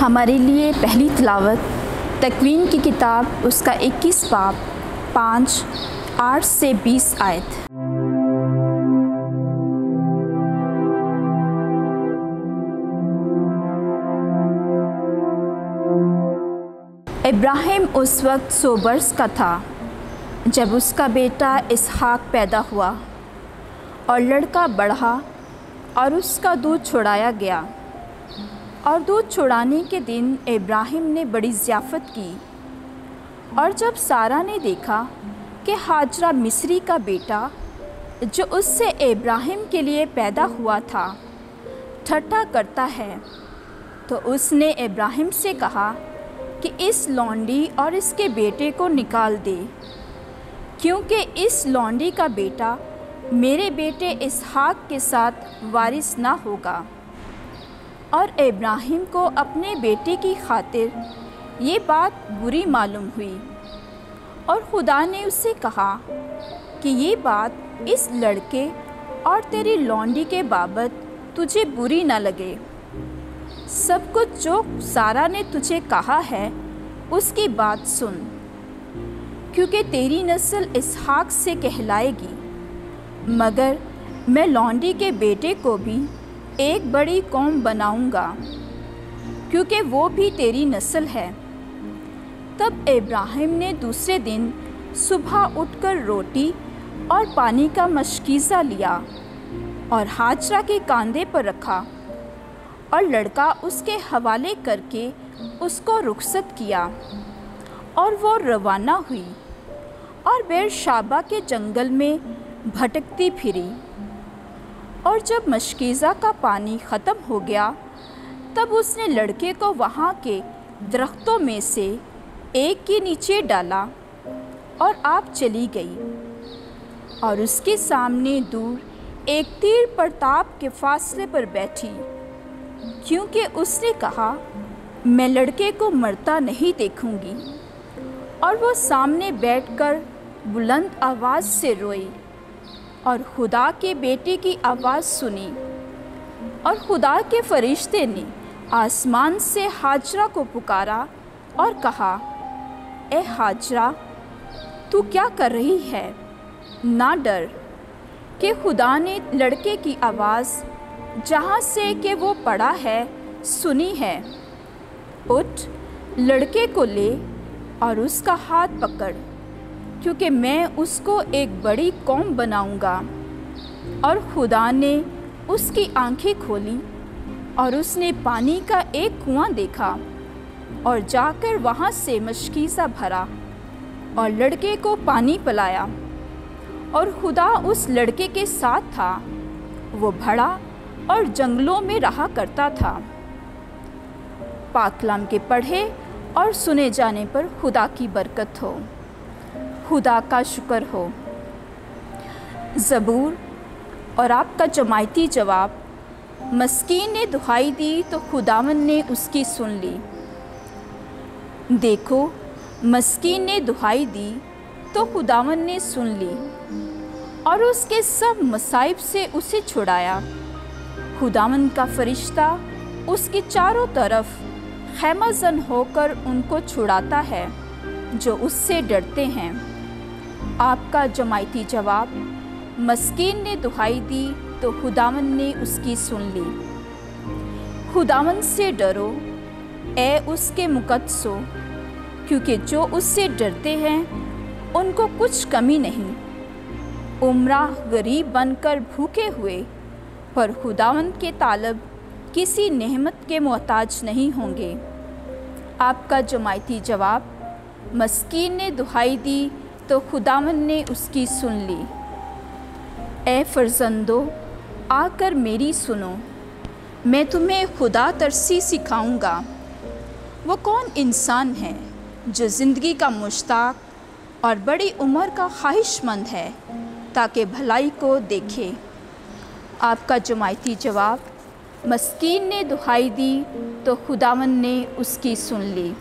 ہمارے لیے پہلی تلاوت تکوین کی کتاب اس کا 21 باب 5:8 سے 20 آیت۔ ابراہیم اس وقت 100 برس کا تھا جب اس کا بیٹا اسحاق پیدا ہوا، اور لڑکا بڑھا اور اس کا دودھ چھڑایا گیا۔ اور دودھ چھڑانے کے دن ابراہیم نے بڑی ضیافت کی، اور جب سارہ نے دیکھا کہ ہاجرہ مصری کا بیٹا جو اس سے ابراہیم کے لیے پیدا ہوا تھا ٹھٹھا کرتا ہے، تو اس نے ابراہیم سے کہا کہ اس لونڈی اور اس کے بیٹے کو نکال دے، کیونکہ اس لونڈی کا بیٹا میرے بیٹے اسحاق کے ساتھ وارث نہ ہوگا۔ اور ابراہیم کو اپنے بیٹے کی خاطر یہ بات بری معلوم ہوئی، اور خدا نے اس سے کہا کہ یہ بات اس لڑکے اور تیری لونڈی کے بابت تجھے بری نہ لگے۔ سب کچھ جو سارہ نے تجھے کہا ہے اس کی بات سن، کیونکہ تیری نسل اسحاق سے کہلائے گی، مگر میں لونڈی کے بیٹے کو بھی ایک بڑی قوم بناؤں گا، کیونکہ وہ بھی تیری نسل ہے۔ تب ابراہیم نے دوسرے دن صبح اٹھ کر روٹی اور پانی کا مشکیزہ لیا اور ہاجرہ کے کاندھے پر رکھا، اور لڑکا اس کے حوالے کر کے اس کو رخصت کیا، اور وہ روانہ ہوئی اور بیر شابہ کے جنگل میں بھٹکتی پھری۔ اور جب مشکیزہ کا پانی ختم ہو گیا، تب اس نے لڑکے کو وہاں کے درختوں میں سے ایک کے نیچے ڈالا، اور آپ چلی گئی، اور اس کے سامنے دور ایک تیر پرتاب کے فاصلے پر بیٹھی، کیونکہ اس نے کہا میں لڑکے کو مرتا نہیں دیکھوں گی۔ اور وہ سامنے بیٹھ کر بلند آواز سے روئی، اور خدا کے بیٹے کی آواز سنی، اور خدا کے فرشتے نے آسمان سے ہاجرہ کو پکارا اور کہا، اے ہاجرہ، تو کیا کر رہی ہے؟ نہ ڈر، کہ خدا نے لڑکے کی آواز جہاں سے کہ وہ پڑا ہے سنی ہے۔ اٹھ، لڑکے کو لے اور اس کا ہاتھ پکڑ، کیونکہ میں اس کو ایک بڑی قوم بناؤں گا۔ اور خدا نے اس کی آنکھیں کھولی، اور اس نے پانی کا ایک کنواں دیکھا، اور جا کر وہاں سے مشکیزہ بھرا اور لڑکے کو پانی پلایا۔ اور خدا اس لڑکے کے ساتھ تھا، وہ بڑھا اور جنگلوں میں رہا کرتا تھا۔ پاک کلام کے پڑھے اور سنے جانے پر خدا کی برکت ہو۔ خدا کا شکر ہو۔ زبور اور آپ کا جماعتی جواب۔ مسکین نے دہائی دی تو خداوند نے اس کی سن لی۔ دیکھو، مسکین نے دہائی دی تو خداوند نے سن لی، اور اس کے سب مصائب سے اسے چھڑایا۔ خداوند کا فرشتہ اس کی چاروں طرف خیمہ زن ہو کر ان کو چھڑاتا ہے جو اس سے ڈرتے ہیں۔ آپ کا جماعتی جواب۔ مسکین نے دہائی دی تو خداوند نے اس کی سن لی۔ خداوند سے ڈرو، اے اس کے مقدسو، کیونکہ جو اس سے ڈرتے ہیں ان کو کچھ کمی نہیں۔ عمرہ غریب بن کر بھوکے ہوئے، پر خداوند کے طالب کسی نعمت کے محتاج نہیں ہوں گے۔ آپ کا جماعتی جواب۔ مسکین نے دہائی دی تو خداوند نے اس کی سن لی۔ اے فرزندو، آ کر میری سنو، میں تمہیں خدا ترسی سکھاؤں گا۔ وہ کون انسان ہے جو زندگی کا مشتاق اور بڑی عمر کا خواہش مند ہے تاکہ بھلائی کو دیکھے؟ آپ کا جماعتی جواب۔ مسکین نے دہائی دی تو خداوند نے اس کی سن لی۔